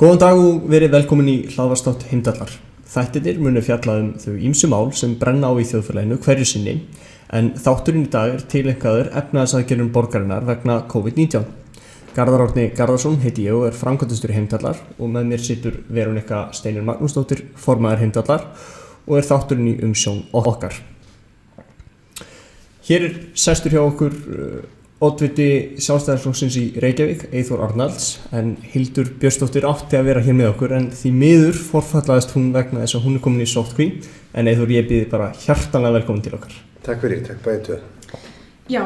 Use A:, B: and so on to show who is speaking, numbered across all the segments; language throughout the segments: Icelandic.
A: Góðan dag og verið velkomin í hlaðvarpsþátt Heimdallar. Þættirnir munu fjalla þau ýmsu mál sem brenna á í þjóðfélaginu hverju sinni, en þátturinn í dag tileinkaður efnahagsaðgerðum borgarinnar vegna COVID-19. Garðar Árni Garðarsson heiti ég og framkvæmdastjóri Heimdallar og með mér situr Veronika Steinunn Magnúsdóttir, formaður Heimdallar og þátturinn í umsjón okkar. Hér sestur hjá okkur oddviti Sjálfstæðisflokksins í Reykjavík, Eyþór Arnalds, en Hildur Björnsdóttir átti að vera hér með okkur en því miður forfallaðist hún vegna þess að hún komin í sóttkví, en Eyþór, ég býði bara hjartanlega velkomin til okkar.
B: Takk fyrir, takk bæði tvö.
C: Já,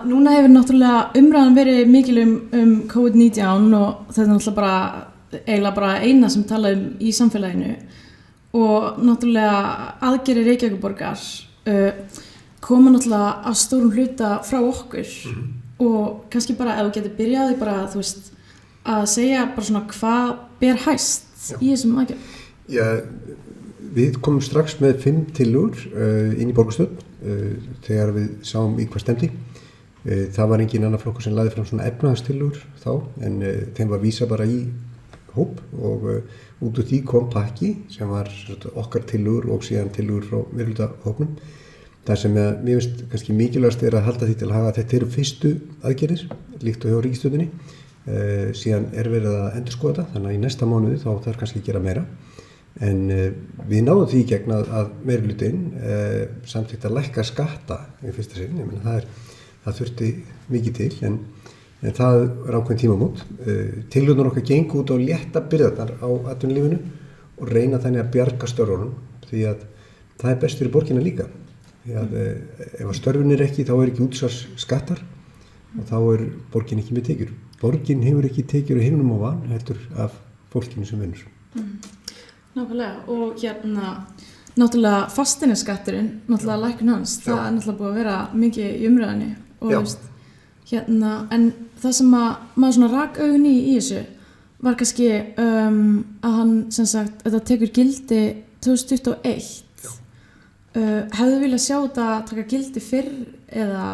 C: núna hefur náttúrulega umræðan verið mikil COVID-19 og þetta er náttúrulega eiginlega bara eina sem tala í samfélaginu og náttúrulega aðgerðir Reykjavíkurborgar koma náttúrulega að stórum hluta frá okkur og kannski bara ef þú getur byrjaði bara, þú veist, að segja bara svona hvað ber hæst í þessum aðgerðum.
B: Já, við komum strax með 5 tillögur inn í borgarstjórn þegar við sáum í hvað stemdi. Það var engin annar flokkur sem lagði fram svona efnahagstillögur þá, en þeim var vísa bara í hóp og út úr því kom pakki sem var okkar tillögur og síðan tillögur frá meirihlutahópnum. Það sem mér finnst kannski mikilvægast að halda því til að hafa þetta eru fyrstu aðgerðir, líkt og hjá ríkisstjórninni. Síðan verið að endurskoða þetta, þannig að í næsta mánuði þá þarf kannski að gera meira. En við náðum því gegn að meirihlutinn samþykkt að lækka skatta í fyrsta sinn. Ég meina það þurfti mikið til, en það ákveðin tímamót. Tillögurnar okkar gengu út á létta byrðarnar á atvinnulífinu og reyna þannig að bjarga störfunum, því að það best fyrir borgina líka. Því að ef að störfin ekki þá ekki útsvarsskattar og þá borgin ekki með tekjur. Borgin hefur ekki tekjur í himnum og van heldur af fólkinu sem vinnur.
C: Nákvæmlega, og náttúrulega fasteignaskatturinn, náttúrulega lækkun hans, það náttúrulega búið að vera mikið í umræðinni og veist, en það sem maður svona rak augun í þessu var kannski að hann sem sagt, þetta tekur gildi 2021. Hefðu viljað sjá þetta taka gildi fyrr eða?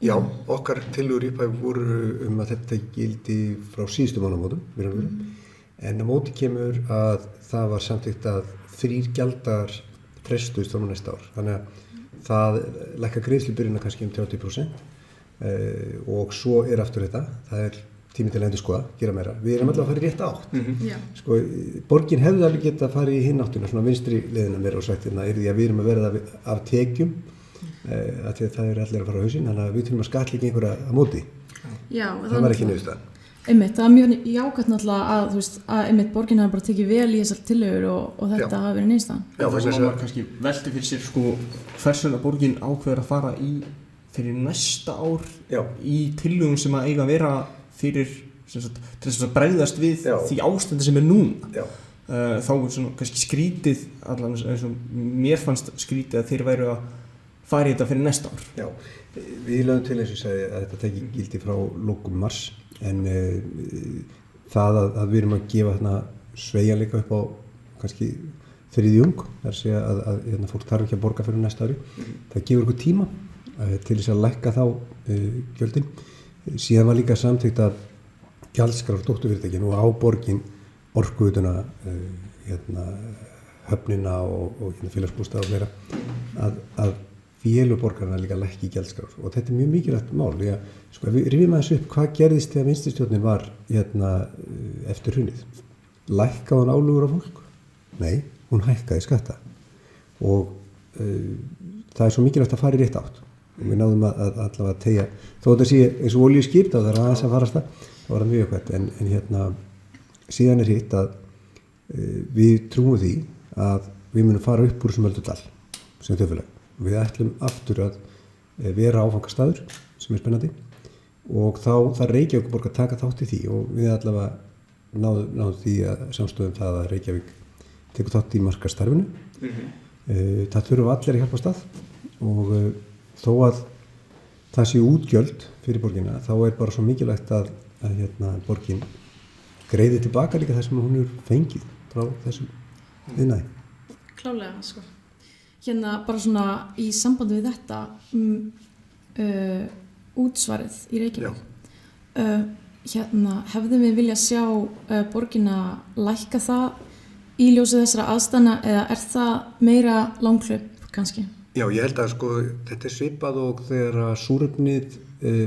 B: Já, okkar tillögur í upphæð voru að þetta gildi frá síðustu mánaðamótum, en á móti kemur að það var samþykkt að 3 gjalddagar frestust á næsta ár. Þannig að það lækkar greiðslubyrðina kannski 30% og svo aftur þetta, það tími til að endurskoða, gera meira. Við allavega að fara í rétt átt. Sko, borgin hefði alveg getað að fara í hinn áttuna, svona vinstri leiðina meira og sagt hérna, að við erum að verða af tekjum, að því að það allir að fara á hausinn, þannig að við þurfum að skattleggja einhverja á móti. Já, það var ekki niðurstaðan.
C: Einmitt, það mjög jákvætt náttúrulega að, þú veist, að einmitt borgin hafi bara tekið vel í þessar tillögur og þetta hafi verið niðurstaðan.
A: Já, þess að maður kannski velti fyrir sér, sko, hvers vegna borgin ákveður að fara fyrir næsta ár í tillögum sem að eiga að vera fyrir til þess að bregðast við því ástandi sem núna. Þá svona kannski skrítið, allan eins og mér fannst skrítið að þeir væru að fara í þetta fyrir næsta ár. Já,
B: við lögum til eins og sagði að þetta teki gildi frá lokum mars, en það að við erum að gefa þarna sveigjanleika upp á kannski þriðjung, þar að segja að fólk þarf ekki að borga fyrir næsta ári. Það gefur okkur tíma til þess að lækka þá gjöldin. Síðan var líka samþykkt að gjaldskrár dótturfyrirtækin og á borgin Orkuveituna, höfnina og félagsbústaða og fleira, að félög borgarinnar líka lækki gjaldskrár. Og þetta mjög mikilvægt mál. Sko, við rifjum aðeins upp hvað gerðist þegar vinstristjórnin var eftir hrunið. Lækkaði hún álögur á fólk? Nei, hún hækkaði skatta. Og það svo mikilvægt að fara í rétt átt. Og við náðum að allavega tegja, þó þetta sé eins og olíuskip, það aðeins að farast það var það mjög eitthvað, en síðan hitt að við trúum því að við munum fara upp úr þessum öldudal sem þjóðfélag. Við ætlum aftur að vera áfangastaður sem spennandi og þá þarf Reykjavíkurborg að taka þátt í því og við allavega náðum því að samstöðum það að Reykjavík tekur þátt í markaðsstarfinu. Það þurfum allir að hjálpa stað og þó að það sé útgjöld fyrir borgina, þá bara svo mikilvægt að borgin greiði tilbaka líka það sem hún fengið frá þessum iðnaði.
C: Klálega, sko. Bara svona í sambandi við þetta útsvarið í Reykjavík. hefðum við viljað sjá borgina lækka það í ljósi þessara aðstæðna eða það meira langhlaup kannski?
B: Já, ég held að sko þetta svipað og þegar súrefnið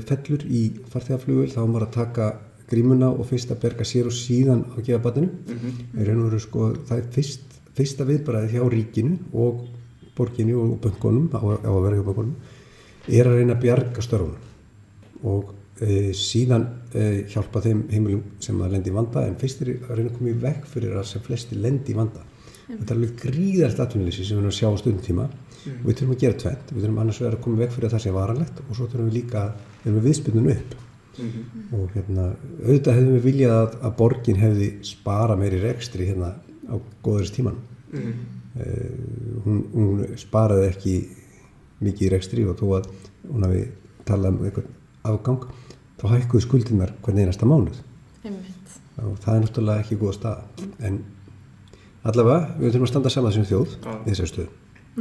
B: fellur í farþegaflugvél þá maður að taka grímuna og fyrst að berga sér og síðan að gefa barninu. Í raun og veru sko það fyrsta viðbragðið hjá ríkinu og borginni og bönkunum á að vera hjá bönkunum að reyna að bjarga störfunum og síðan hjálpa þeim heimilum sem að lendi í vanda en fyrst að reyna að koma í veg fyrir að sem flesti lendi í vanda. Þetta alveg gríðarlegt atvinnuleysi sem við erum að sjá á stundtíma og við þurfum að gera tvennt. Við þurfum annars vegar að koma í veg fyrir að það sé varanlegt og svo þurfum við líka við viðspyrnunum upp. Og auðvitað hefðum við viljað að borgin hefði spara meiri rekstri á góðaris tímanum. Hún sparaði ekki mikið í rekstri og þó að hún hafi talað einhvern afgang þá hækkuðu skuldirnar hvern einasta mánuð. Og það náttúrulega ekki góð staða. En allavega, við þurfum að standa saman sem þjóð í þessari stöðu.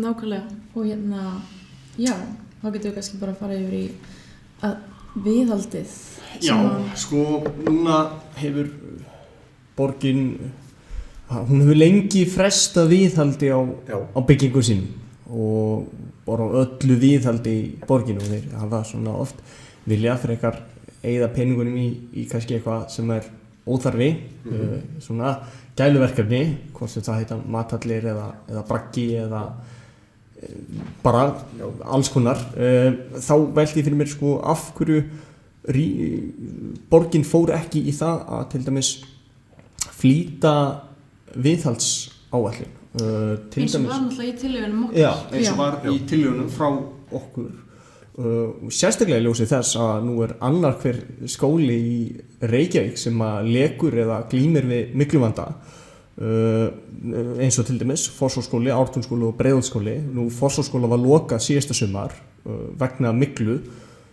C: Nákvæmlega. Og já, þá getum við kannski bara að fara yfir í að viðhaldið.
A: Já, sko, núna hefur borgin, hún hefur lengi frestað viðhaldi á byggingu sínum og bara öllu viðhaldi í borginu og þeir hafa svona oft viljað fyrir eitthvað eyða peningunum í kannski eitthvað sem óþarfi, svona gæluverkefni, hvort sem það heita mathallir eða braggi eða bara alls konar. Þá velti ég fyrir mér sko af hverju borgin fór ekki í það að til dæmis flýta viðhaldsáætlun.
C: Eins og var náttúrulega í tillögunum okkur.
A: Já, eins og var í tillögunum frá okkur. Sérstaklega í ljósi þess að nú annar hver skóli í Reykjavík sem að lekur eða glímir við mygluvanda. Eins og til dæmis Fossvogsskóli, Ártúnsskóli og Breiðholtsskóli. Nú Fossvogsskóla var lokað síðasta sumar vegna myglu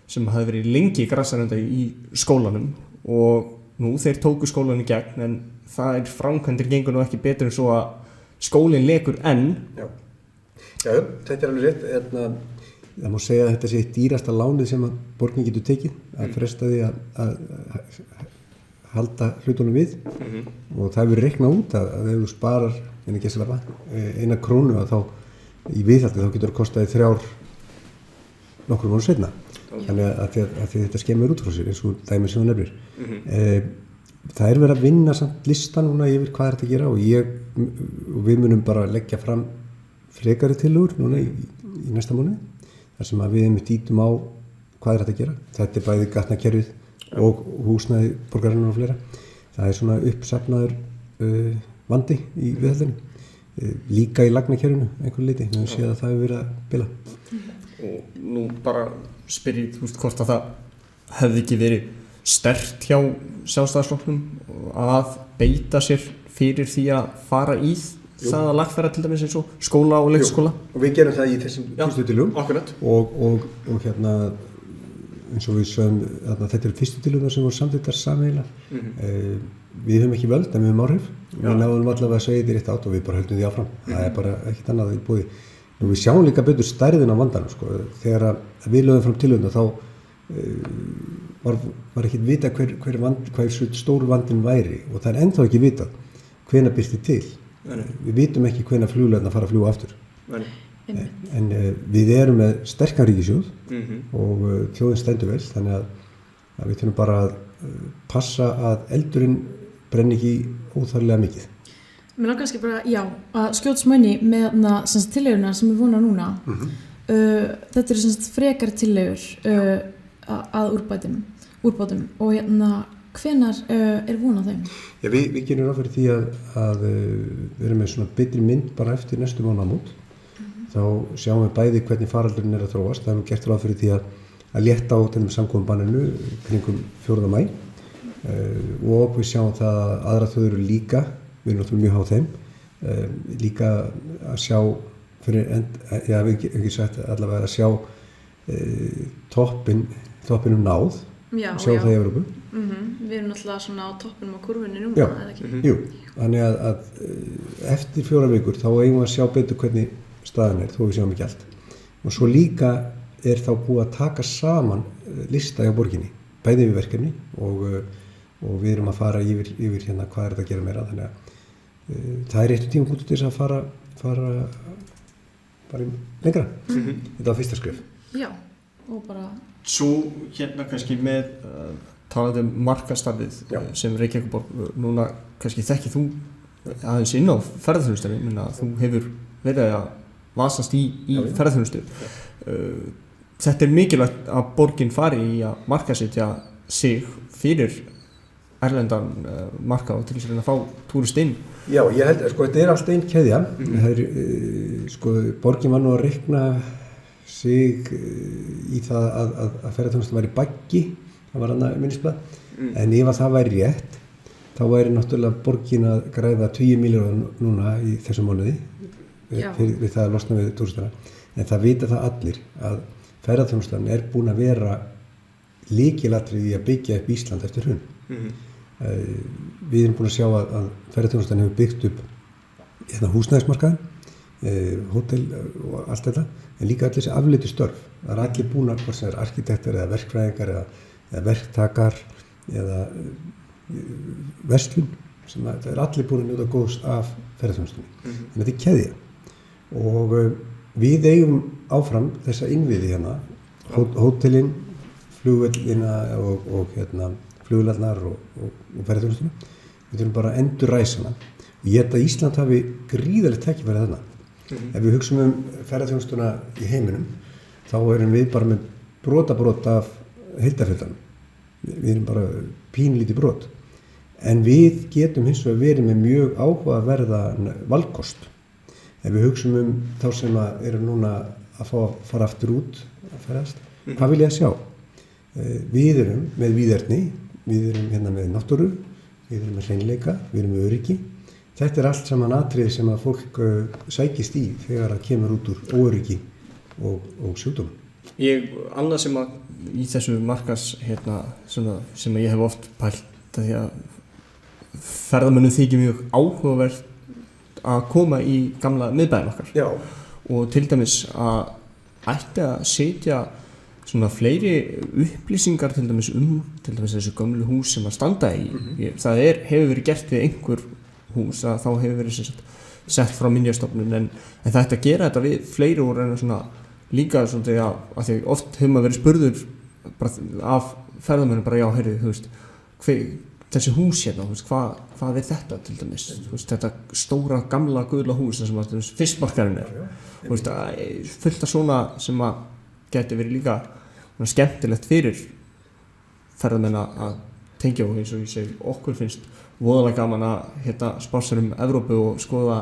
A: sem hafði verið lengi grasarenda í skólanum og nú þeir tóku skólan í gegn en það framkvæmdir gengur nú ekki betur en svo að skólinn lekur enn. Já, þetta alveg rétt.
B: Það má segja að þetta sé eitt dýrasta lánið sem að borgin getur tekið að fresta því að halda hlutunum við og það hefur reiknað út að ef þú sparar eina krónu að þá í viðhaldi þá getur það kostaði 3 nokkrum mánuðum seinna. Þannig að þetta skemmir út frá sér eins og dæmi sem þú nefnir. Það verið að vinna samt lista núna yfir hvað þetta að gera og við munum bara leggja fram frekari tillögur núna í næsta mánuði þar sem að við einmitt ítum á hvað þetta að gera. Þetta bæði gatnakerfið og húsnæði borgarinnar og fleira. Það svona uppsafnaður vandi í viðhaldinu. Líka í lagnakerfinu einhverju leyti. Við höfum séð að það hefur verið að bila.
A: Og nú bara spyr ég hvort að það hefði ekki verið sterkt hjá Sjálfstæðisflokknum að beita sér fyrir því að fara í það að lagfæra til dæmis eins og skóla og leikskóla.
B: Og við gerum það í þessum fyrstu tillögum.
A: Akkurat.
B: Og eins og við sögum þetta eru fyrstu tillögum sem voru samþykktar sameiginlega. Við höfum ekki völd en við höfum áhrif. Við náðum allavega að segja þetta í rétt átt og við bara höldum því áfram. Það bara ekkert annað í boði. Nú við sjáum líka betur stærðin á vandanum sko. Þegar við lögum fram tillöguna þá var ekki vita hver stór vandinn væri og það ennþá ekki vitað hvenær birti til. Við vitum ekki hvenær flugleiðarnar fara að fljúga aftur. En við erum með sterkan ríkissjóð og þjóðin stendur vel þannig að við þurfum bara að passa að eldurinn brenni ekki óþarflega mikið.
C: Mér langar kannski bara, að skjótsmönni með tillöguna sem við vonum núna. Þetta eru frekar tillögur að úrbótum og hvenær von á þeim?
B: Já, við gerum ráð fyrir því að við erum með svona betri mynd bara eftir næstu mánaðamót. Þá sjáum við bæði hvernig faraldurinn að þróast. Það hefur gert ráð fyrir því að létta á samkomubanninu kringum 4. maí og við sjáum það að aðra þjóðir eru líka, við erum náttúrulega mjög háð þeim, líka að sjá við ekki sagt allavega að sjá toppinum náð og sjá það í Evrópu.
C: Við erum náttúrulega svona á toppinum á kurvunni núna,
B: eða ekki? Jú, þannig að eftir 4 vikur þá eigum við að sjá betur hvernig staðan þó við sjáum ekki allt. Og svo líka þá búið að taka saman lista hjá borginni, bæði við verkefni og og við erum að fara yfir hérna hvað þetta að gera meira, þannig að það er réttu tímapunktur til þess að fara lengra. Þetta var fyrsta skref.
C: Já, og bara...
A: Svo hérna kannski með talandi markastarfið sem Reykjavíkurborg, núna kannski þekkir þú aðeins inn á ferðarþjónustuna, ég meina þú hefur verið að vasast í ferðarþjónustu. Þetta mikilvægt að borgin fari í að markasetja sig fyrir erlendan marka og til þess að fá túrist inn.
B: Já, ég held að þetta allt einn keðja. Það borgin var nú að reikna sig í það að ferðarþjónustan væri baggi, það var annað minnisblað, en ef að það væri rétt, þá væri náttúrulega borgin að græða 20 milljónir núna í þessum mánuði við það að losna við túristana. En það vita það allir að ferðarþjónustan er búin að vera lykilatriði í að byggja upp Ísland eftir hrun. Við erum búin að sjá að ferðarþjónustan hefur byggt upp húsnæðismarkaðinn, hótel og allt þetta, en líka allir þessi afleitu störf. Það er allir búin að, hvort sem er arkitektar eða verkfræðingar eða verktakar eða verslun, sem það er allir búin að njóta góðs af ferðarþjónustunni. En þetta er keðja og við eigum áfram þessa innviði hérna, hótelin, flugvellina og flugvélarnar og ferðarþjónustuna. Við þurfum bara að endurræsa hana. Og ég held að Ísland hafi gríðarlegt tækifæri þarna. Ef við hugsum ferðarþjónustuna í heiminum, þá erum við bara með brot af heildarfjöldanum. Við erum bara pínlítið brot. En við getum hins vegar verið með mjög áhugaverða valkost. Ef við hugsum þá sem eru núna að fara aftur út að ferðast, hvað vil ég að sjá? Við erum með víðerni, við erum hérna með náttúru, við erum með hreinleika, við erum með öryggi. Þetta er allt saman atriði sem að fólk sækist í þegar það kemur út úr óöryggi og sjúkdómum.
A: Annað sem að í þessu markas sem ég hef oft pælt að því að ferðamönnum þykir mjög áhugavert að koma í gamla miðbæinn okkar. Já. Og til dæmis að ætti að setja svona fleiri upplýsingar til dæmis þessu gömlu hús sem að standa í. Það hefur verið gert við einhver hús að þá hefur verið sett frá minjastofnun en það ætti að gera þetta við fleiri úr en svona líka svolítið að því oft hefur maður verið spurður bara af ferðamönnum bara já, heyrðu, þú veist, þessi hús hérna, hvað er þetta til dæmis, þetta stóra gamla gula hús sem að fiskmarkaðurinn er, fullt af svona sem að geti verið líka skemmtilegt fyrir ferðamenn að tengja og eins og ég segi, okkur finnst voðalega gaman að spássar Evrópu og skoða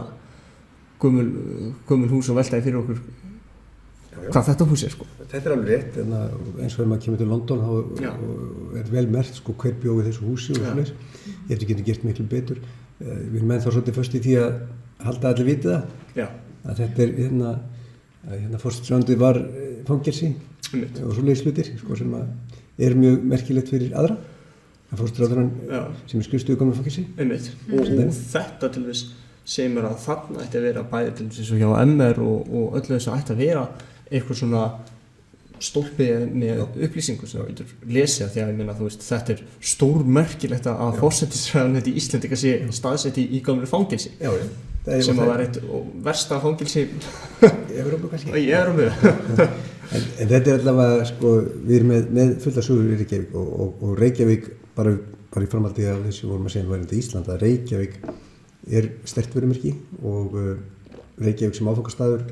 A: gömul hús og velta fyrir okkur hvað þetta hús er.
B: Þetta er alveg rétt, en eins og ef maður kemur til London þá er vel merkt hver bjó í þessu húsi og svoleiðis. Ég held að getur gert miklu betur. Við erum þá svolítið föst í því að halda allir vitið það. Já. Að þetta er hérna Forsætisráðuneytið var fangelsi og svoleiðis hlutir sem er mjög merkilegt fyrir aðra. Forsætisráðherrann sem er skrifstofu komið fangelsi.
A: Og þetta til þess sem að þarna ætti að vera bæði til þess að hjá MR og öllu þess að ætti að vera eitthvað svona stólpi með upplýsingu sem þú getur lesið því að ég meina, þú veist, þetta er stórmerkilegt að forsætisráðuneytið í Íslendinga sé staðsett í gömlu fangelsi sem að var eitt versta fangelsi
B: í Evrópu kannski.
A: Í Evrópu.
B: En þetta er allavega, við erum með fulla sögur í Reykjavík og Reykjavík bara í framhaldi af þessu vorum að segja um varðandi Ísland að Reykjavík er sterkt vörumerki og Reykjavík sem áfangastaður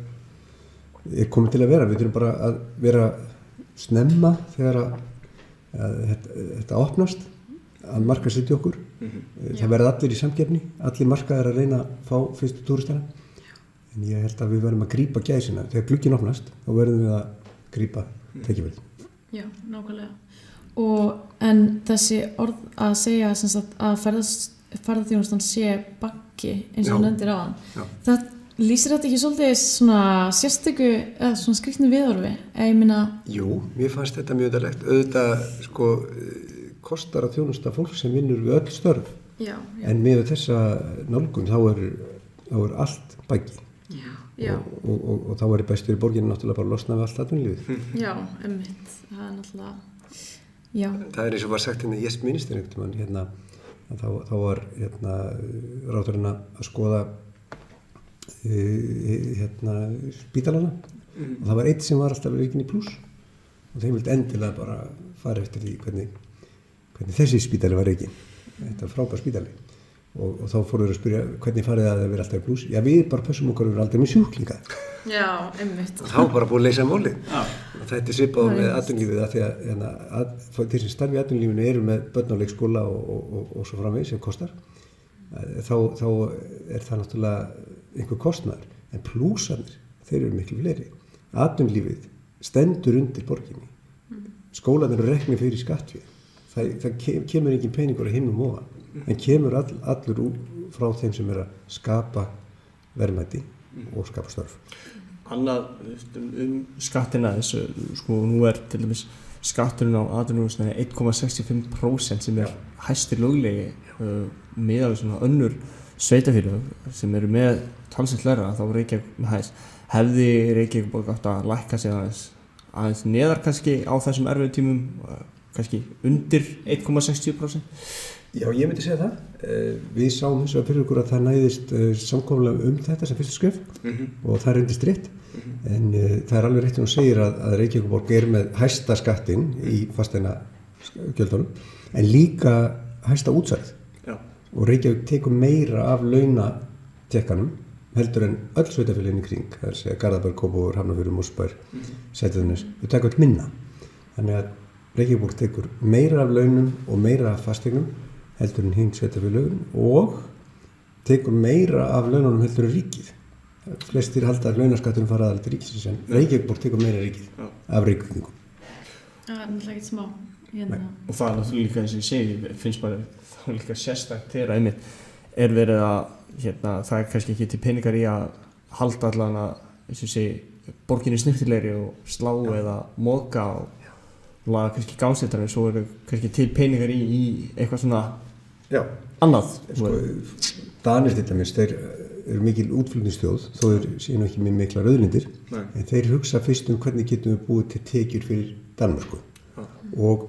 B: er komið til að vera. Við þurfum bara að vera snemma þegar að þetta opnast að markaðssetja okkur. Það verða allir í samkeppni, allir markaðir að reyna að fá fyrstu túristana. En ég held að við verðum að grípa gæsina. Þegar glugginn opnast, þá verðum við að grípa tækifærið.
C: Já, nákvæmlega. En þessi orð að segja að ferðarþjónustan sé baggi eins og nefndir áðan. Það lýsir þetta ekki svolítið svona sérstöku eða svona skrýtnu viðhorfi? Ég meina...
B: Jú, mér fannst þetta mjög undarlegt. Auðvitað kostar að þjónusta fólk sem vinnur við öll störf. Já. En með þessa nálgun þá er allt baggi. Já. Og þá er best fyrir borginni náttúrulega bara að losna við allt atvinnulífið.
C: Já, einmitt. Það er náttúrulega Já.
B: Það eins og var sagt hérna í Yes-minister einhvern tímann, þá var ráðherrann að skoða spítalana og það var einn sem var alltaf rekin í plús og þeim vildi endilega bara fara eftir því hvernig þessi spítali var rekin. Þetta var frábær spítali og þá fóru þeir að spyrja hvernig farið það að vera alltaf í plús. Já, við bara pössum okkur að vera aldrei með sjúklinga.
C: Já, einmitt.
B: Og þá bara búið að leysa málið. Og þetta er svipað með atvinnulífið af því að þeir sem starfi í atvinnulífinu eru með börn á leikskóla og svo framvegis sem kostar. Þá er það náttúrulega einhver kostnaður. En plúsarnir, þeir eru miklu fleiri. Atvinnulífið stendur undir borginni. Skólarnir eru reknir fyrir skattfé. Það kemur engin peningur að himnum ofan. En kemur allur frá þeim sem er að skapa verðmæti og skapa störf.
A: Annað skattina þessu, sko nú er til dæmis skatturinn á atvinnuhúsnæði 1,65% sem er hæstir löglegi miðað við svona önnur sveitafélög sem eru með talsvert lægra þá Reykjavík með hæst. Hefði Reykjavík átt að lækka sig aðeins neðar kannski á þessum erfiðu tímum, kannski undir 1,60%?
B: Já, ég myndi segja það. Við sáum þess að fyrir okkur að það næðist samkomulega þetta sem fyrstu skref og það reyndist rétt. En það er alveg rétt sem hún segir að Reykjavíkurborg er með hæsta skattinn í fasteignagjöldunum en líka hæsta útsvarið. Og Reykjavík tekur meira af launatekkanum heldur en öll sveitafélögin í kring. Það er að segja Garðabær, Kópavogur, Hafnarfjörður, Mosfellsbær, Seltjarnarnes. Þau taka öll minna. Þannig að Reykjavíkurborg tekur meira af launum og meira af fasteignum heldur en hinn sveitafélögin og tekur meira af laununum heldur en ríkið. Flestir halda að launaskatturinn fara aðalegt til ríkisins en Reykjavíkurborg tekur meira ríkið af Reykjavíkingum.
C: Það er náttúrulega ekkert smá.
A: Og það er náttúrulega líka eins og ég segi, finnst bara það líka sérstakt þegar einmitt er verið að það er kannski ekki til peningar í að halda allan að eins og ég segi borginni snirtilegri og slá eða móðga og laga kannski gámsættar en svo eru kannski til peningar í eitthvað svona annað.
B: Sko, Danir til dæmis, þeir eru mikil útflutningsþjóð þó þeir séu nú ekki með miklar auðlindir en þeir hugsa fyrst hvernig getum við búið til tekjur fyrir Danmörku og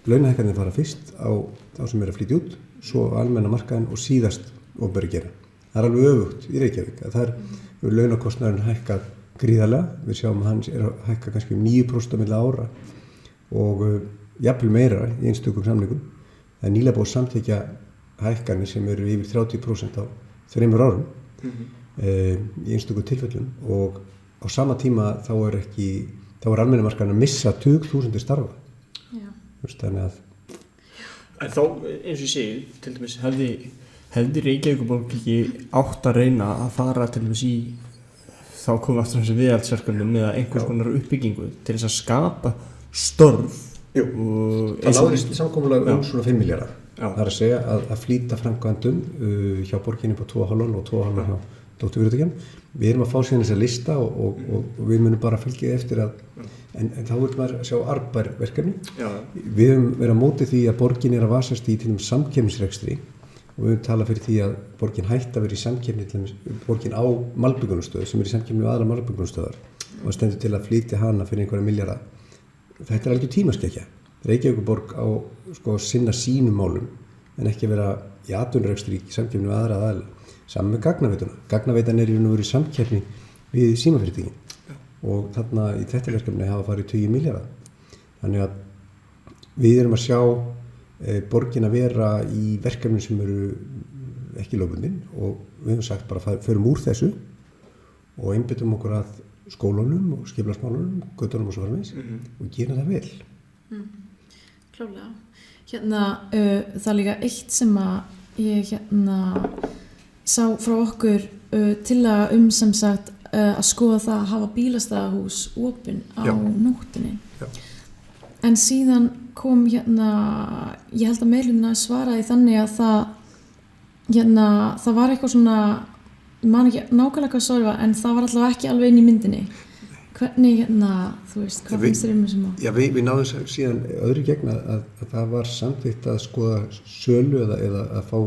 B: launahækkanir fara fyrst á þá sem er að flytja út, svo almenna markaðinn og síðast opinbera gera. Það er alveg öfugt í Reykjavík að þar hefur launakostnaðurinn hækkað gríðarlega. Við sjáum að hann er að hækka kannski 9% á milli ára og jafnvel meira í einstökum samningum. Það er nýlega búið að samþykkja hækkanir sem eru yfir 30% á 3 árum í einstökum tilfellum og á sama tíma þá er almenna markaðinn að missa 20.000 starfa. Þannig að
A: En þá, eins og ég segi, til dæmis hefði Reykjavíkurborg ekki átt að reyna að fara til dæmis í þá komum við aftur þessu viðhaldsverkefnum eða einhvers konar uppbyggingu til þess að skapa störf.
B: Það náðist samkomulega svona 5 milljarðar. Það er að segja að flýta framkvæmdum hjá borginni på 2,5 og 2,5 hjá dótturfyrirtækjum. Við erum að fá síðan þessa lista og við munum bara fylgja eftir að en þá vil maður sjá arðbær verkefni. Við höfum verið að móti því að borgin er að vasast í til dæmis samkeppnisrekstri og við höfum talað fyrir því að borgin hætti að vera í samkeppni til dæmis borgin á malbyggunarstöð sem er í samkeppni við aðra malbyggunarstöðar og stendur til að flytja hana fyrir einhverja milljarða. Þetta er algjör tímaskekkja. Reykjavíkurborg á sinna sínum málum en ekki vera í atvinnurekstri í samkeppni við aðra aðila. Saman með gagnaveituna. Gagnaveitan er í raun og veru í samkeppni við símafyrirtækin. Og þarna í þetta verkefni hafa farið 20 milljarða. Þannig að við erum að sjá borgin að vera í verkefnum sem eru ekki lögbundin og við höfum sagt bara förum úr þessu og einbyttum okkur að skólunum og skipulagsmálunum, göttunum og svo framvegis og gerum það vel.
C: Klárlega. Það er líka eitt sem að ég sá frá okkur tillaga sem sagt að skoða það að hafa bílastæðahús opin á nóttinni. En síðan kom ég held að meiluna svaraði þannig að það var eitthvað svona, ég man ekki nákvæmlega hvað svarið var, en það var allavega ekki alveg inn í myndinni. Hvernig, þú veist, hvað finnst þér þessum á? Já,
B: við náðum síðan öðru gegn að það var samþykkt að skoða sölu eða að fá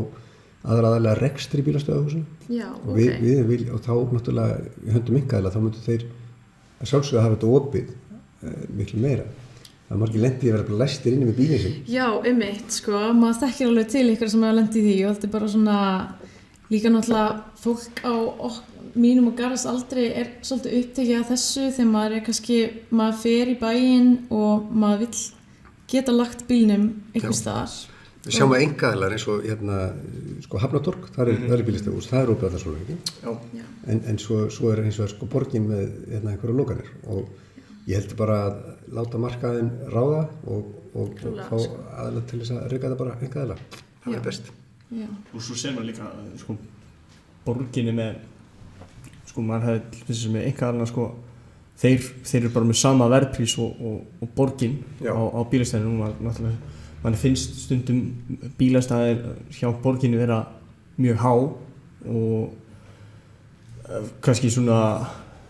B: aðraðalega rekstri í bílastöðahúsum.
C: Já,
B: og og þá náttúrulega í höndum einkaaðila þá myndu þeir að sjálfsögðu að hafa þetta opið miklu meira. Það er margir lendið að vera bara læstir inni með bílinn sinn.
C: Já, sko, maður þekkir alveg til ykkur sem hafa lendið í því og þetta er bara svona, líka náttúrulega fólk á mínum og Garðars aldrei er svolítið upptekið af þessu þegar maður er kannski, maður fer í bæinn og maður vill geta lagt bílnum einhvers staðar.
B: Við sjáum að einkaaðilar eins og sko Hafnatorg, þar er bílastæðahús, það er opið allar sólarhringinn.
C: Já.
B: En svo er eins og sko borgin með einhverja lokanir og ég heldur bara að láta markaðinn ráða og fá aðila til þess að reka það bara einkaaðila. Það er best.
C: Já.
A: Og svo ser maður líka sko borginni með sko maður hefði þess að með einkaaðilana sko þeir eru bara með sama verðprís og borgin á bílastæðinu núna náttúrulega. Man finnst stundum bílastæðir hjá borginni vera mjög há og kannski svona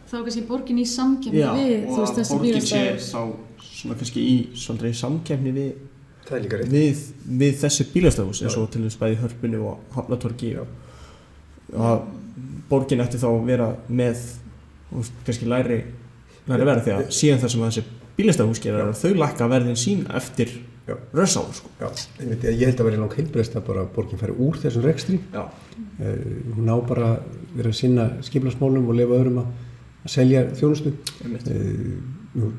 C: þá kannski borgin í samkeppni við þú veist þessi bílastæðir.
A: Já, og borgin sé þá svona kannski í svolítið samkeppni
B: við
A: þessi bílastæðahús eins og til þess bæði Hörpunni og Hafnatorgi og borgin ætti þá að vera með kannski lægri verð því að síðan það sem þessi bílastæðahús gera er að þau lækka verðin sín eftir rössáður sko.
B: Já, ég held að vera langt heilbrigðast að bara borgin færi úr þessum rekstri. Hún á bara vera að sinna skipulagsmálum og leyfa öðrum að selja þjónustu.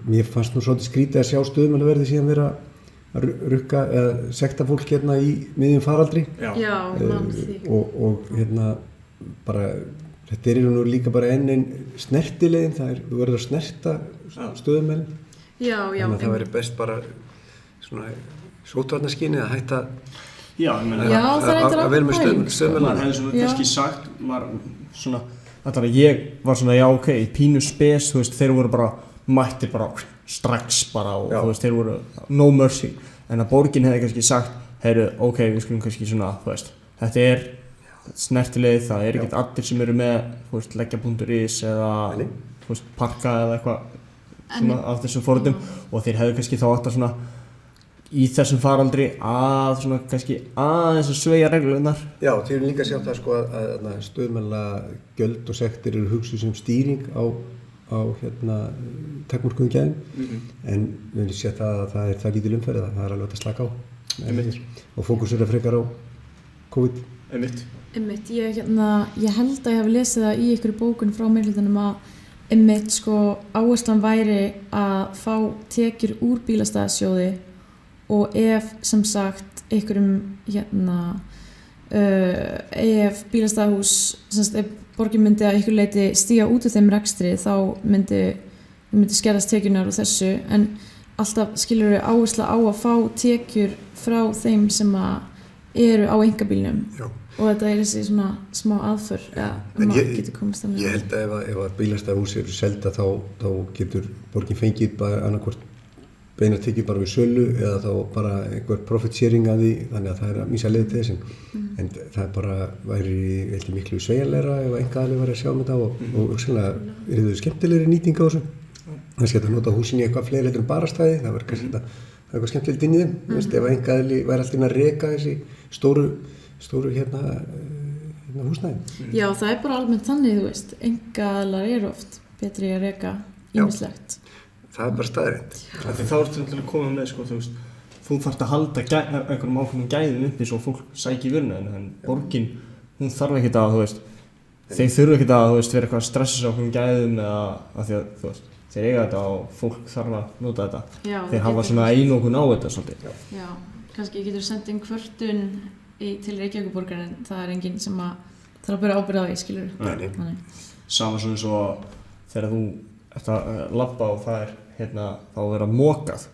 B: Mér fannst nú svolítið skrítið að sjá stöðumælaverði síðan vera að rukka eða sekta fólk hérna í miðjum faraldri. Og bara þetta er nú líka bara enn snertilegin, þú verður að snerta stöðumælin. Þannig að það væri best bara svona sóttvarnaskynið að hætta að vera með stöðumælin.
A: Maður hefði svona kannski sagt svona þetta að ég var svona já ok, pínu spes, þú veist, þeir voru bara mættir bara strax bara og þú veist, þeir voru no mercy, en að borgin hefði kannski sagt, heyru, ok, við skulum kannski svona, þú veist, þetta er snertilegð, það er ekkert allir sem eru með, þú veist, leggja.is eða, þú veist, parka eða eitthvað svona af þessum forritum og þeir hefðu kannski þá átt að svona í þessum faraldri að svona kannski aðeins að sveigja reglunar. Já,
B: þeir eru líka að sjá það sko að stöðmæla gjöld og sektir eru hugsuð sem stýring á takmörkuðum gæðum en við viljum sé það að það er lítil umferð það er alveg að slaka á og fókusera frekar á COVID.
C: Einmitt, ég held að ég hef lesið það í ykkur bókun frá meirihlutanum að einmitt sko áherslan væri að fá tekjur úr bílastæðasjóði og ef sem sagt einhverjum ef bílastæðahús ef borgin myndi að einhver leyti stíga út úr þeim rekstri þá myndi skerðast tekjurnar úr þessu en alltaf skilur við áhersla á að fá tekjur frá þeim sem eru á einkabílnum og þetta er þessi svona smá aðför
B: ég held að ef að bílastæðahús eru selda þá getur borgin fengið bara annarkvort beina tekið bara við sölu eða þá bara einhver profit sharing að því þannig að það er að mísa leið til þessum en það bara væri miklu sveigjanlegra ef einkaaðili væri að sjá þetta og hugsanlega er þau skemmtilegri nýting á þessu kannski að nota húsin í eitthvað fleiri heldur en barastæði það var kannski eitthvað skemmtilegt inn í þeim ef einkaaðili væri alltaf að reka þessi stóru húsnæði.
C: Já, það er bara almennt þannig, þú veist, einkaaðilar eru oft betri að reka ýmislegt.
B: Það er bara staðreynd.
A: Þá ertu til að koma með, sko, þú veist, þú þarft að halda einhverjum ákveðnum gæðum uppi svo fólk sæki vöruna en borgin, hún þarf ekkert að, þú veist, þeir þurfa ekkert að, þú veist, vera eitthvað að stressa sig á ákveðnum gæðum eða að því að, þú veist, þeir eiga þetta og fólk þarf að nota þetta. Já, þeir hafa svona einokun á þetta svolítið.
C: Já, kannski getur sendið kvörtun til Reykjavíkurborgar en það er enginn sem að þarf að bera ábyrgð á því, skilur.
A: Nei. Sama svona svo þegar þú ert að labba og það er þá að vera mokað,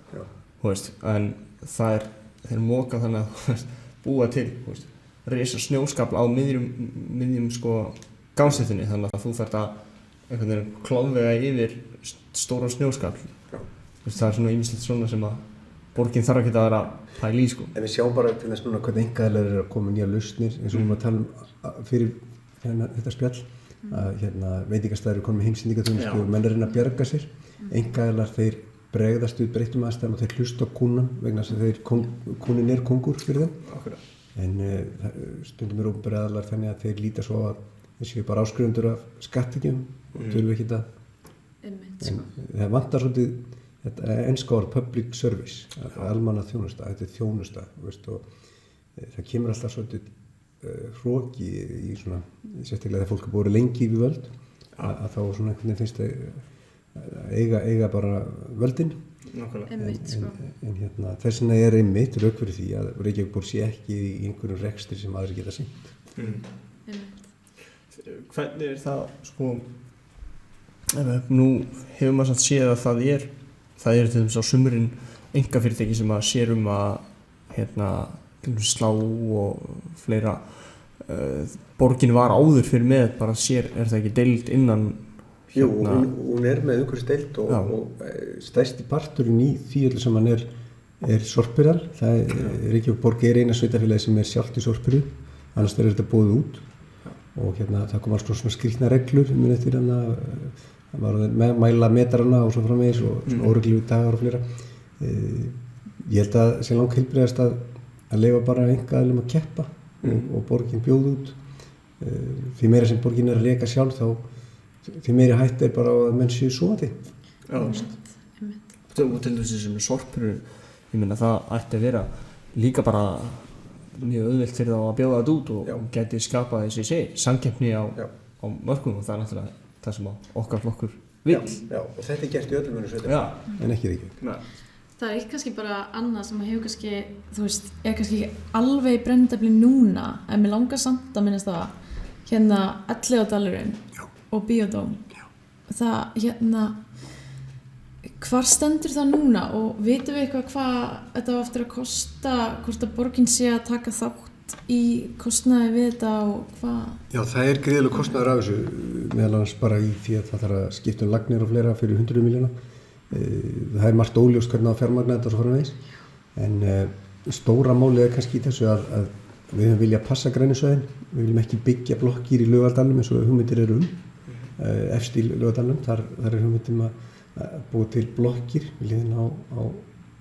A: þú veist, en það er mokað þannig að þú veist, búa til, þú veist, risa snjóskafl á miðjum sko gangstéttinni þannig að þú þarft að einhvern veginn klofvega yfir stóra snjóskafl. Þú veist, það er svona ýmislegt svona sem að borgin þarf ekki að vera pæla í sko.
B: En við sjáum bara til þess núna hvernig einkaaðilar eru að koma nýja lausnir eins og við erum að tala fyrir þetta spjall að veitingastæðir eru komin með heimsendingaþjónustu og menn er að bjarga sér. Einkaaðilar þeir bregðast við breyttum aðstæðum og þeir hlusta á kúnnan vegna þess að kúnnin er kóngur fyrir þeim. En stundum eru opinberir aðilar þannig að þeir líta svo að þeir séu bara áskrifundur af skattekjum og þurfi ekki það. En það vantar svolítið þetta enska orð public service, almanna þjónusta, þetta þjónusta, veist, og það kemur alltaf svolítið hroki í svona, sérstaklega þegar fólk er búið lengi við völd, að þá svona einhvern veginn finnst það eiga bara völdin. En þess vegna er einmitt rauk fyrir því að Reykjavíkurborg sé ekki í einhverjum rekstri sem aðrir geta sinnt.
A: Hvernig það, sko, nú hefur maður samt séð að það er til dæmis á sumrin einkafyrirtæki sem að sér að slá og fleira. Borgin var áður fyrir með, bara sér, er það ekki deild innan?
B: Jú, hún er með umhverfisdeild og stærsti parturinn í því öllu sem hann er sorpbyrjal. Reykjavíkurborg er eina sveitafélagi sem er sjálft í sorpbyrju, annars er þetta boðið út. Og það kom alls svona skrýtna reglur, eftir það var að mæla metrana og svo framvegis og svona óreglur dagar og fleira. Ég held að sé langt heilbrigðast að leyfa bara einkaaðilum að keppa og borgin bjóð út. Því meira sem borgin er að reka sjálf því meiri hætt er bara að menn séu sofandi.
A: Já, og til þessi sem er sorpur, ég meina það ætti að vera líka bara mjög auðvelt fyrir þá að bjóða þetta út og geti skapað þessi samkeppni á mörkum og það er náttúrulega það sem okkar flokkur vill.
B: Já, og þetta er gert í öllum önnur sveitarfélögum, en ekki Reykjavík.
C: Það er eitt kannski bara annað sem hefur kannski, þú veist, er kannski alveg í brennendefli núna, en mér langar samt að minnast það Elliðaárdalurinn og Bíódóm. Það hvar stendur það núna og vitum við eitthvað hvað þetta á eftir að kosta, hvort að borgin sé að taka þátt í kostnaði við þetta og hvað?
B: Já, það er gríðarlegur kostnaður af þessu, meðal annars bara í því að það þarf að skipta lagnir og fleira fyrir 100 milljóna. Það er margt óljóst hvernig á fjármagna þetta og svo framvegis, en stóra málið er kannski í þessu að við höfum viljað passa grænusvæðin, við viljum ekki byggja blokkir í Laugardalnum eins og hugmyndir eru efst í Laugardalnum, þar er hugmyndum að búa til blokkir við hliðina á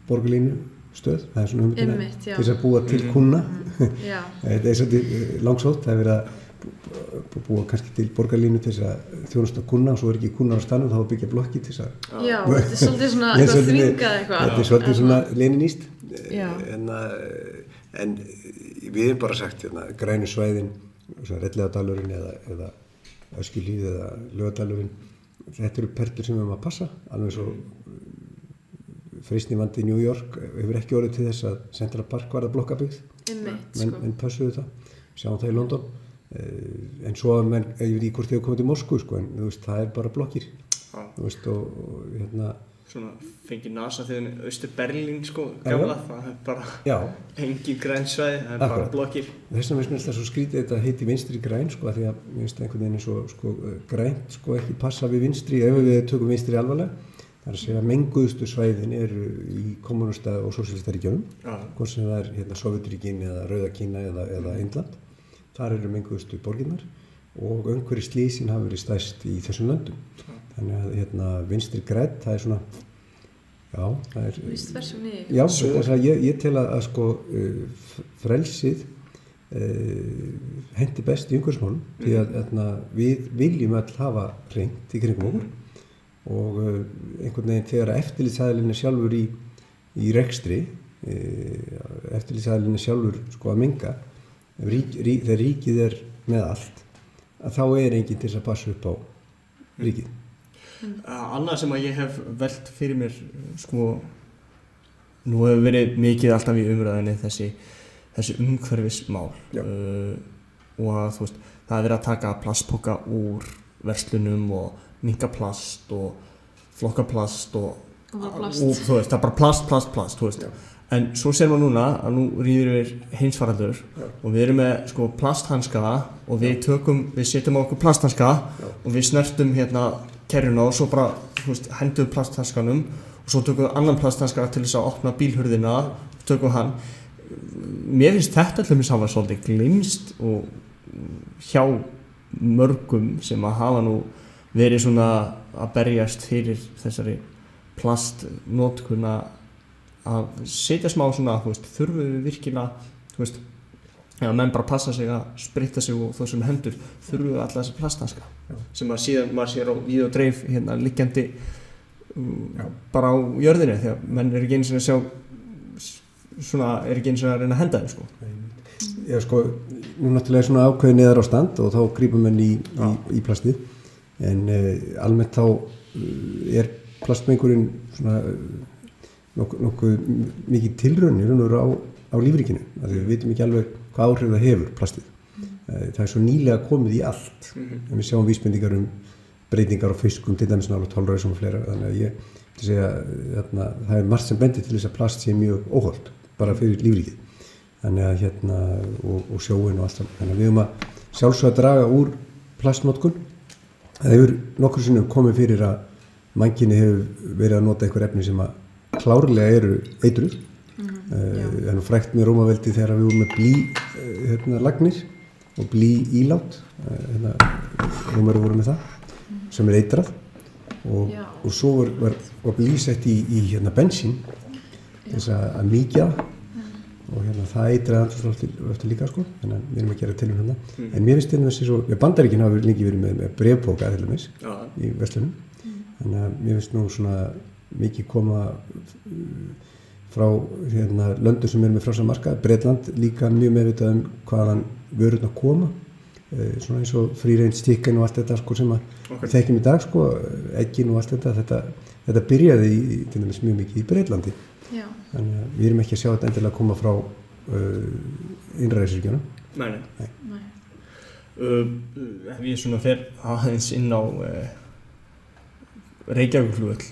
B: borgarlínu stöð, það er svona hugmyndina til þess að búa til kúnna. Þetta er svolítið langsótt, það er verið að búa kannski til borgarlínu til þess að þjónusta kúnna og svo er ekki kúnnar á staðnum, þá að byggja blokki til þess að...
C: Já, þetta er svolítið svona eitthvað þvingað eitthvað.
B: Þetta er svolítið svona leniníst, en við erum bara sagt grænu svæðin, Elliðaárdalurinn eða Öskjuhlíð eða Laugardalurinn, þetta eru perlur sem við höfum að passa, alveg svo freistnivandi í New York hefur ekki orðið til þess að Central Park var að blokkabyggð, menn pössuðu það, sjáum það í London, en svo ég veit ekki hvort þið hefur komið til Moskvu, en þú veist, það er bara blokkir, þú veist, og
A: Svona fengið NASA þegar Austur Berlín, gamla, það er bara engin græn svæði, það er bara blokkir.
B: Þess vegna finnst mér svo skrítið þetta heiti vinstri græn, því að mér finnst einhvern veginn svo grænt, ekki passa við vinstri, ef við tökum vinstri alvarlega. Það er að segja að menguðustu svæðin eru í kommunista- og sósíalistaríkjunum, hvort sem það er Sovétríkin eða Rauða Kína eða Indland. Þar eru menguðustu borginnar og umhverfis slysinn hafa verið stærst í þessum löndum. Þannig að vinstri grænn, það er svona, það er...
C: Vist versum niður.
B: Já, þess að ég tel að frelsið hendi best í umhverfismálum, því að við viljum öll hafa hreint í kringum okkur og einhvern veginn þegar eftirlitsaðilinn er sjálfur í rekstri, eftirlitsaðilinn er sjálfur að menga, þegar ríkið er með allt, að þá er enginn til þess að passa upp á ríkið.
A: Annað sem að ég hef velt fyrir mér, nú hefur verið mikið alltaf í umræðinni þessi umhverfismál og að þú veist, það er verið að taka plastpoka úr verslunum og minnka plast og flokka plast og þú veist, það er bara plast, þú veist. En svo sér maður núna að nú ríður við heimsfaraldur og við erum með plasthanska og við setjum á okkur plasthanska og við snertum kerruna og svo bara hendum plasthanskanum og svo tökum við annan plasthanska til þess að opna bílhurðina og tökum hann. Mér finnst þetta allmis hafa svolítið gleymst og hjá mörgum sem að hafa nú verið svona að berjast fyrir þessari plastnotkun að setja smá svona, þurfum við virkilega, menn bara passa sig að spritta sig og þessum hendur, þurfum við alla þessa plasthanska sem að síðan maður sér á víð og dreif liggjandi bara á jörðinni þegar menn er ekki eins og að sjá svona, er ekki eins og að reyna að henda þeim sko.
B: Já sko, nú náttúrulega er svona ákveðið neðar á stand og þá grípum menn í plastið en almennt þá er plastmengurinn svona nokkuð mikið tilraun í raun og veru á lífríkinu af því við vitum ekki alveg hvað áhrif það hefur plastið. Það er svo nýlega komið í allt en við sjáum vísbendingar breytingar á fiskum, til dæmis nála tolræsum og fleira, þannig að ég til að segja það er margt sem bendir til þess að plast sé mjög óhollt bara fyrir lífríkið þannig að og sjóin og allt saman, þannig að við að sjálfsög að draga úr plastnotkun. Það hefur nokkur sinnum komið fyrir að mannkyni hefur verið að nota einhver efni sem að klárlega eru eitruð. Það er nú frægt með Rómaveldi þegar við vorum með blý lagnir og blý ílát, Rómar voru með það sem er eitrað og svo var blýsett í bensín þess að mýkja og það eitraði andrúmsloftið líka sko, þannig að við erum að gera tilraun hérna. En mér finnst þessi svo, Bandaríkin hafa lengi verið með bréfpoka til dæmis í verslunum, þannig að mér finnst nú svona mikið koma frá löndum sem eru með frjálsan markað. Bretland líka mjög meðvitað hvaðan vörurnar koma, svona eins og free range chicken og allt þetta sko sem við þekkjum í dag sko, eggin og allt þetta byrjaði til dæmis mjög mikið í Bretlandi. Þannig að við erum ekki að sjá þetta endilega að koma frá innræðisríkjunum. Nei.
A: Ef ég svona fer aðeins inn á Reykjavíkurflugvöll.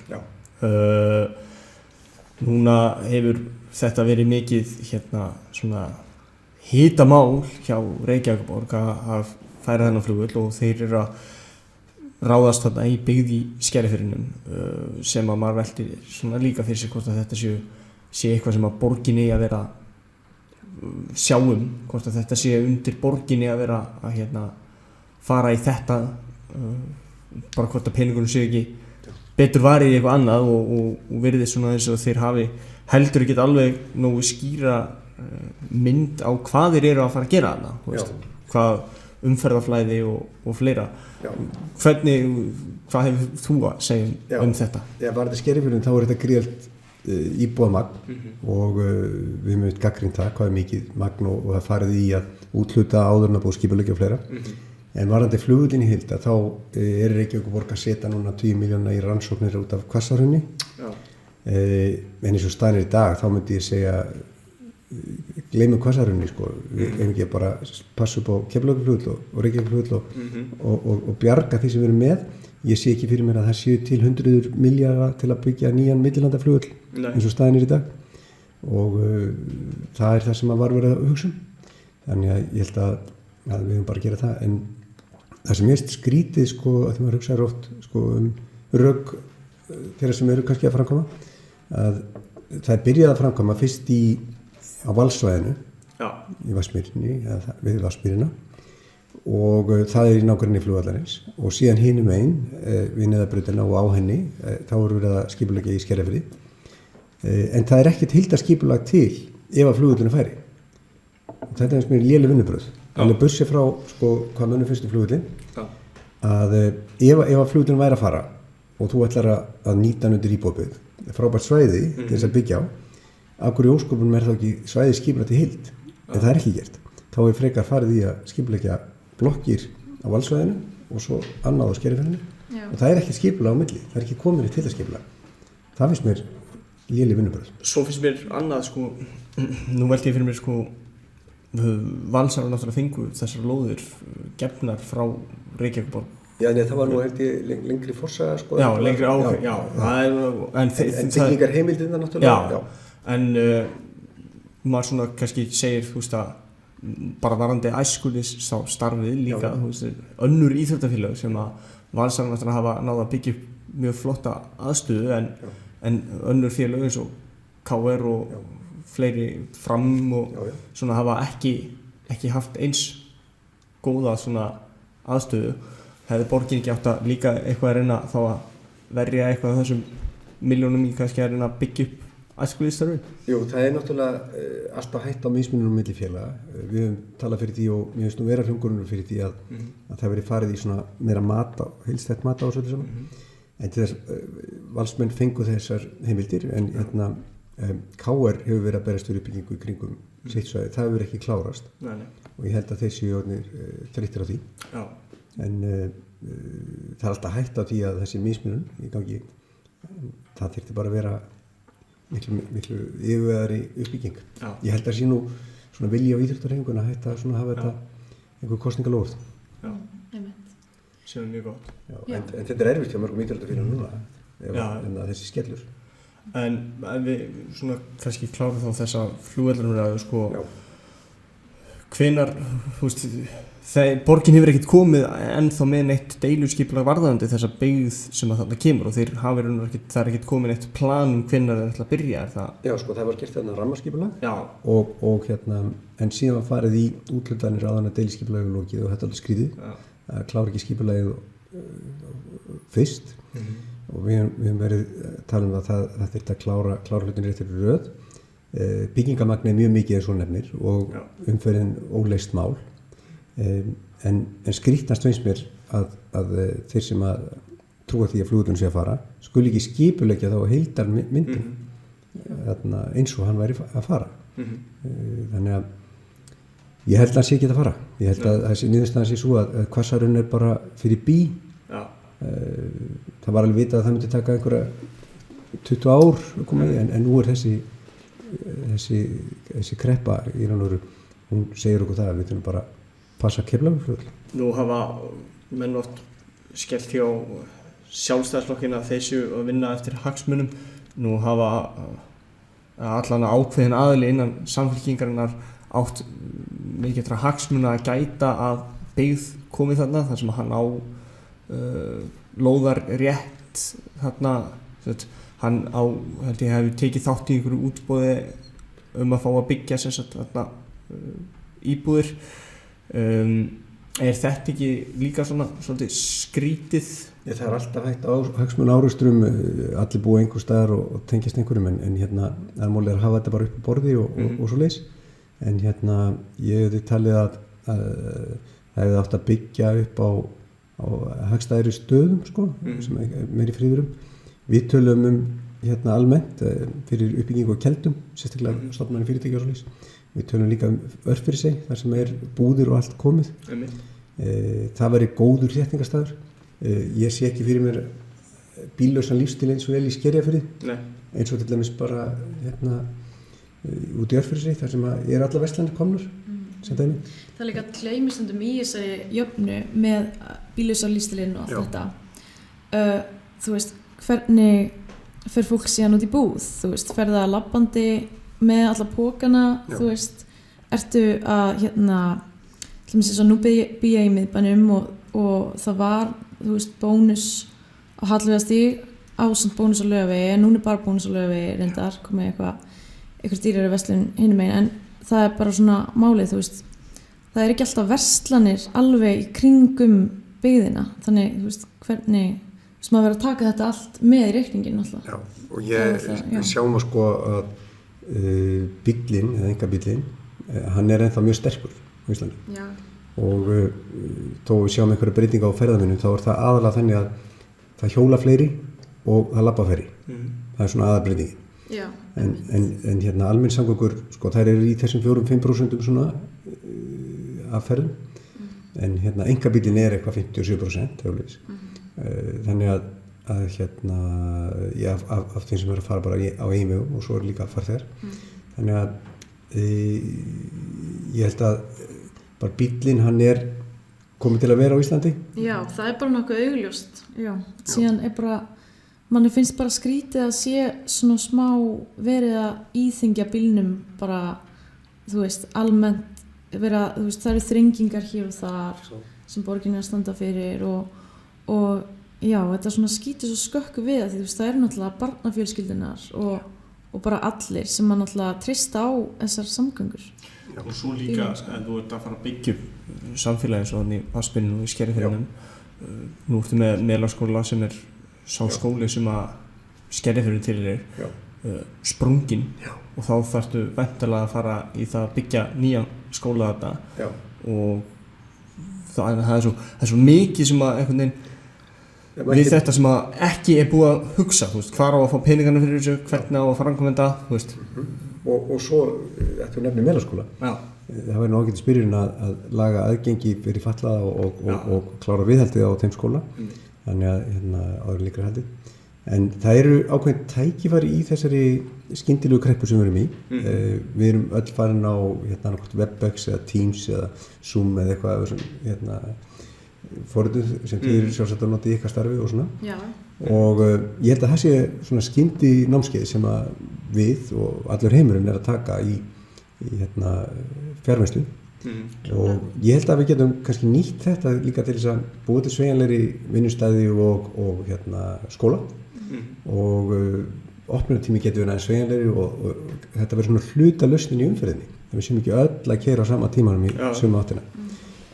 A: Núna hefur þetta verið mikið svona hitamál hjá Reykjavíkurborg að færa þennan flugvöll og þeir eru að ráðast þarna í byggð í Skerjafirðinum sem að maður veltir svona líka fyrir sig hvort að þetta sé eitthvað sem að borginni að vera sjáum, hvort að þetta sé undir borginni að vera að fara í þetta bara hvort að peningunum sé ekki betur varið í eitthvað annað og verið svona eins og þeir hafi heldur ekki alveg nógu skýra mynd á hvað þeir eru að fara að gera þarna, hvað umferðarflæði og fleira. Hvað hefur þú að segja um þetta?
B: Já, varðandi Skerjafjörðinn þá er þetta gríðalt íbúðamagn og við höfum gagnrýnt það hvað er mikið magn og það farið í að úthluta áður en að búið skipuleggja og fleira. En varðandi flugvöllinn í heild þá er Reykjavíkurborg að setja núna 10 milljóna í rannsóknir út af Hvassahrauni. En eins og staðan er í dag þá myndi ég segja gleymum Hvassahrauni sko, við hefum ekki bara passa upp á Keflavíkurflugvöll og Reykjavíkurflugvöll og bjarga því sem við erum með. Ég sé ekki fyrir mér að það séu til 100 milljarða til að byggja nýjan millilandaflugvöll eins og staðan er í dag og það er það sem að var verið að hugsa. Þannig að ég held að við höfum bara að gera það, en það sem mest skrítið sko að því maður hugsaður oft sko rök þeirra sem eru kannski að framkvæma, að það er byrjað að framkvæma fyrst á Valsvæðinu í Vatnsmýrinni eða við Vatnsmýrina og það er í nágrenni flugvallarins og síðan hinum megin við Neðabrautina og á henni þá eru verið að skipuleggja í Skerjafirði en það er ekkert heildarskipulag til ef að flugvöllurinn færi og þetta er eins og léleg vinnubrögð. Alveg bursið frá sko, hvað mönnum finnst flugvöllinn að ef að flugvöllinn væri að fara og þú ætlar að nýta hann undir íbúðabyggð, frábært svæði til þess að byggja á, af hverju ósköpunum er þá ekki svæði skipulagt í heild, en það er ekki gert. Þá er frekar farið í að skipuleggja blokkir á Valsvæðinu og svo annað á Skerjafirðinni og það er ekki skipulag á milli, það er ekki komin til að skipulag. Það finnst mér léleg vinnubrögð.
A: Svo finnst mér annað sko, nú velti ég fyrir mér sko Valsarar náttúrulega fengu þessar lóðir gefnar frá Reykjavíkurborg.
B: Já, nei, það var nú held ég lengri forsaga sko.
A: Já, lengri ákveð, já. En
B: byggingar heimildina náttúrulega.
A: Já, en maður svona kannski segir, þú veist að bara varandi æskulis starfið líka, þú veist, önnur íþróttafélög sem að Valsarar náttúrulega hafa náð að byggja upp mjög flotta aðstöðu en önnur félög eins og KR og fleiri Fram og svona hafa ekki haft eins góða svona aðstöðu. Hefði borgin ekki átt að líka eitthvað að reyna þá að verja eitthvað af þessum milljónum í kannski að reyna að byggja upp æskulýðsstarfi? Jú,
B: það er náttúrulega alltaf hætt á mismunum milli félaga. Við höfum talað fyrir því og mér finnst nú vera hljómgrunnur fyrir því að það verið farið í svona meira heilstætt mat á þessu saman. en til þess Valsmenn fengu þessar heimildir en KR hefur verið að berast fyrir uppbyggingu í kringum sitt svæði, það hefur ekki klárast og ég held að þeir séu þreyttir á því en það alltaf hætt á því að þessi mismunun í gangi það þyrfti bara að vera miklu yfirvegaðri uppbygging. Ég held að sé nú svona vilji á íþróttahreyfinguna að hætta að hafa þetta einhver kosningaloforð.
A: Sem mjög gott.
B: En þetta erfitt hjá mörgum íþróttafélögum núna en þessi skellur.
A: En við svona kannski klárum þá þessa flugvellarumræðu sko hvenær, þú veist, borgin hefur ekkert komið ennþá með neitt deiluskipulag varðandi þessa byggð sem að þarna kemur og það er ekkert komið neitt plan hvenær það ætla að byrja, er það?
B: Já, sko, það var gert þarna rammaskipulag og en síðan var farið í úthlutanir áðan að deiluskipulagið var lokið og þetta alveg skrítið að klára ekki skipulagið fyrst og við höfum verið tala um að það þyrfti að klára hlutin réttir í röð. Byggingamagn mjög mikið svo nefnir og umferðin óleist mál en skrítnast finnst mér að þeir sem að trúa því að flugvöllurinn sé að fara skuli ekki skipuleggja þá heildarmyndin eins og hann væri að fara þannig að ég held að hann sé ekki að fara ég held að þessi niðurstaðan sé svo að Hvassahraun bara fyrir bí það var alveg vitað að það myndi taka einhverja 20 ár að koma í en nú þessi kreppa í raun og veru, hún segir okkur það að við þurfum bara að passa Keflavíkurflugvöll. Nú
A: hafa menn oft skellt hjá Sjálfstæðisflokkinn að þeir séu að vinna eftir hagsmunum. Nú hafa allan ákveðin aðili innan Samfylkingarinnar átt mikið eftir hagsmuna að gæta að byggð komið þarna þar sem hann á lóðar rétt þarna hann á, held ég hefði tekið þátt í einhverju útboði að fá að byggja sem sagt þarna íbúðir er þetta ekki líka svona svolítið skrítið?
B: Það er alltaf hægt hagsmuna árekstrum allir búa einhver staðar og tengjast einhverjum en málið er að hafa þetta bara upp á borði og svoleiðis en ég hefði talið að það hefði átt að byggja upp á hagstæðri stöðum sko, sem er meiri friðurum. Við tölum almennt fyrir uppbyggingu á keldum, sérstaklega stofnanir fyrirtækja og svoleiðis. Við tölum líka Örfirisey, þar sem er búðir og allt komið. Það væri góður þéttingarstaður. Ég sé ekki fyrir mér bíllausan lífstíl eins og vel í Skerjafirði, eins og til dæmis bara út í Örfirisey, þar sem er alla verslanir komnar. Það
C: er líka gleymistundum í þessari jöfnu með bíllausa lífstílinn og allt þetta. Þú veist, hvernig fer fólk síðan út í búð? Þú veist, fer það labbandi með alla pókana? Þú veist, ertu að til dæmis nú bý ég í miðbænum og það var, þú veist, bónus á Hallveigarstíg ásamt bónus á Laugavegi, en núna er bara bónus á Laugavegi reyndar, komið eitthvað dýrari verslun hinum megin, en það er bara svona málið, þú veist, það er ekki alltaf verslanir alveg í kringum byggðina, þannig, þú veist, hvernig sem að vera að taka þetta allt með í reikningin alltaf.
B: Já, og ég sjáum að sko að bíllinn, eða einkabíllinn, hann er ennþá mjög sterkur á Íslandi. Já. Og þó við sjáum einhverja breytinga á ferðamönnum, þá er það aðalega þannig að það hjóla fleiri og það labba færri. Það er svona aðalbreytingin. Já. En almenningssamgöngur, sko, þær eru í þessum 4-5% svona af ferðum, en einkabíllinn er eitthvað 57% hefurleis. Þannig að af þeim sem er að fara bara á einvegum og svo er líka farþegar. Þannig að ég held að bara bíllinn hann er komið til að vera á Íslandi.
C: Já, það er bara nokkuð augljóst. Já. Síðan er bara, manni finnst bara skrítið að sé svona smá verið að íþyngja bílnum bara, þú veist, almennt vera, þú veist, það eru þrengingar hér og þar sem borgin er að standa fyrir og já, þetta svona skýtur svo skökku við að því, þú veist, það eru náttúrulega barnafjölskyldunar og bara allir sem að náttúrulega treysta á þessar samgöngur.
A: Já, og svo líka, ef þú ert að fara að byggja upp samfélagi svo þannig í Vatnsmýrinni og í Skerjafirðinum, nú ertu með Melaskóla sem er sá skóli sem að Skerjafirðin til sprunginn og þá þarftu væntanlega að fara í það að byggja nýjan skóla þarna og það er svo mikið sem að einhvern veginn við þetta sem að ekki búið að hugsa, þú veist, hvar á að fá peningana fyrir þessu, hvernig á að framkvæmda, þú veist.
B: Og svo, þetta er nefnir Melaskóla. Það væri nú ágætis byrjun að laga aðgengi fyrir fatlaða og klára viðhaldið á þeim skóla, þannig að áður líkra haldið. En það eru ákveðin tækifæri í þessari skyndilegu kreppu sem við erum í. Við erum öll farin á Webex eða Teams eða Zoom eða eitthvað forrituð sem þið eru sjálfsagt að nota í ykkar starfi og svona.
C: Já. Og
B: ég held að það sé svona skyndi námskeið sem að við og allur heimurinn er að taka í fjarvinnslu. Og ég held að við getum kannski nýtt þetta líka til þess að búa til sveigjanlegri vinnustæði og skóla. Og opnunartími getur verið aðeins sveigjanlegri og þetta verður svona hluta lausnin í umferðinni. Það við séum ekki öll að keyra á sama tímanum í sömu áttina.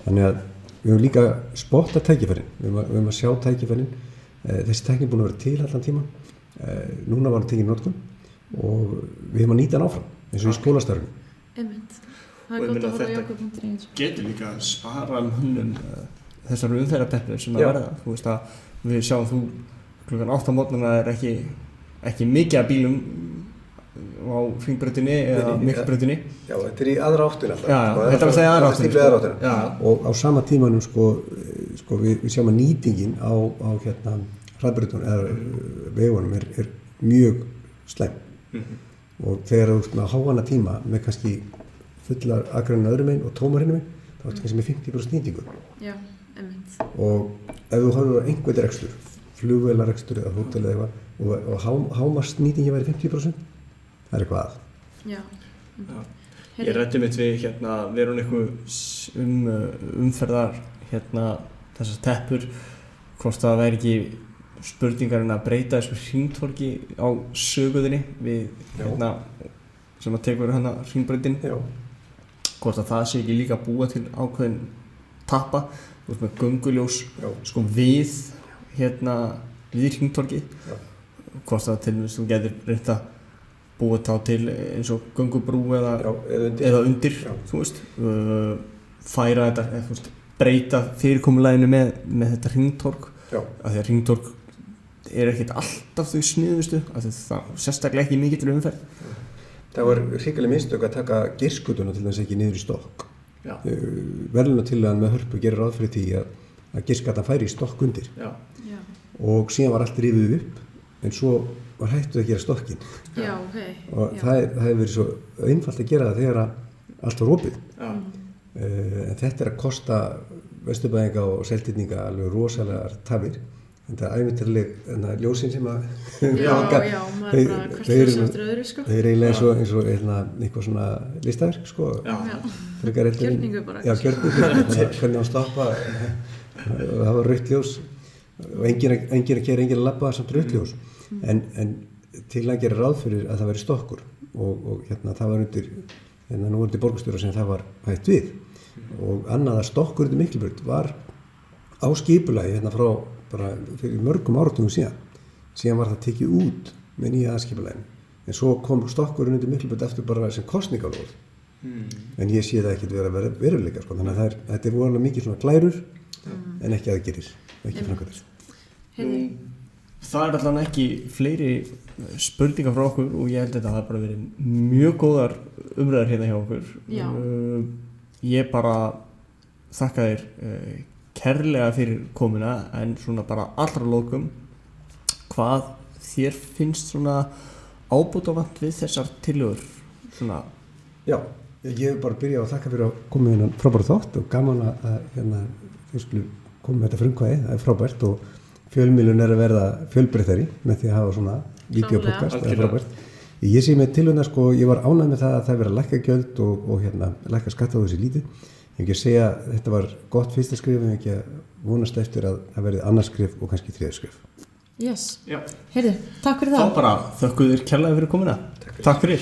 B: Þannig að við höfum líka spotta tækifærin, við höfum að sjá tækifærin. Þessi tækni er búin að vera til allan tíman. Núna var hann tekinn í notkun og við höfum að nýta hann áfram, eins og í skólastarfinu.
C: Einmitt. Það er gott að horfa á jákvæð.is.
A: Getur líka að spara hönnun þessar umferðarteppur sem að verða. Þú veist að við sjáum þú klukkan 8 á morgnana er ekki mikið af bílum á Hringbrautinni eða Miklubrautinni. Já,
B: þetta er í aðra áttina alltaf.
A: Já, þetta var að segja aðra áttina.
B: Og á sama tímanum við sjáum að nýtingin á hraðbrautunum eða vegunum er mjög slæm. Og þegar þú ert með háanna tíma með kannski fullar akreinar öðrum meginn og tómar hinum meginn, þá ertu kannski með 50% nýtingu.
C: Já, einmitt.
B: Og ef þú horfir á einhvern rekstur, flugvélarekstur eða hótel eða eitthvað og hámarksnýtingi væri 50%, það er eitthvað að.
C: Já.
A: Ég ræddi mitt við Veroniku umferðar þessar teppur, hvort það væri ekki spurningarinn að breyta þessu hringtorgi á söguðinni við sem að tekur hringbrautin, hvort að það sé ekki líka búa til ákveðin tappa, þú veist með gönguljós við hringtorgi, hvort að til þess að þú getur reynt að búa þá til eins og göngubrú eða undir, þú veist, færa þetta, þú veist, breyta fyrirkomulaginu með þetta hringtorg, af því að hringtorg er ekkert alltaf þau sniðustu, af því það sérstaklega ekki mikið til umferð.
B: Það var hrikaleg mistök að taka Geirsgötuna til þess ekki niður í stokk. Verðlaunatillagan með Hörpu gerir ráð fyrir því að Geirsgatan færi í stokk undir. Og síðan var allt rifið upp, en svo var hættuð að gera stokkinn. Og það hefur verið svo einfalt að gera það þegar allt var opið. En þetta er að kosta Vesturbæinga og Seltirninga alveg rosalegar tafir. Þetta er ævintýraleg ljósin sem að
C: maður er bara hvert ljós eftir öðru, sko.
B: Þau eru eiginlega eins og eitthvað svona listaverk, sko.
C: Gjörningu bara.
B: Já, gjörningu, hvernig á stoppa, það var rautt ljós og enginn að keyra, enginn að labba samt rautt ljós. En til að gera ráð fyrir að það væri stokkur og það var undir borgarstjóra sem það var hætt við. Og annað að stokkur undir Miklubraut var á skipulagi frá bara fyrir mörgum áratugum síðan var það tekið út með nýja aðskipulaginu, en svo kom stokkurinn undir Miklubraut eftir bara sem kosningalóð. En ég sé það ekkert vera veruleika, sko. Þannig að þetta er voðalega mikið svona glærur en ekki aðgerir, ekki framkvæmdir.
A: Það er allan ekki fleiri spurningar frá okkur og ég held að það hafi bara verið mjög góðar umræður hérna hjá okkur. Ég bara þakka þér kærlega fyrir komuna, en svona bara allra lokum, hvað þér finnst svona ábótavant við þessar tillögur?
B: Já, ég hef bara byrjað að þakka fyrir að koma hérna frábæra þátt og gaman að þau skulu koma með þetta frumkvæði, það er frábært og fjölmiðlun er að verða fjölbreyttari með því að hafa svona vídeopodcast, það er frábært. Ég sé með tilhugna, sko, ég var ánægð með það að það vera lækka gjöld og lækka skatta á þessi lítið. Ég ekki að segja að þetta var gott fyrsta skrif, en ekki að vonast eftir að það verði annars skrif og kannski þriðja skrif.
C: Yes. Heyrðu, takk fyrir það.
A: Þá bara þökkum þér kærlega fyrir komuna. Takk fyrir.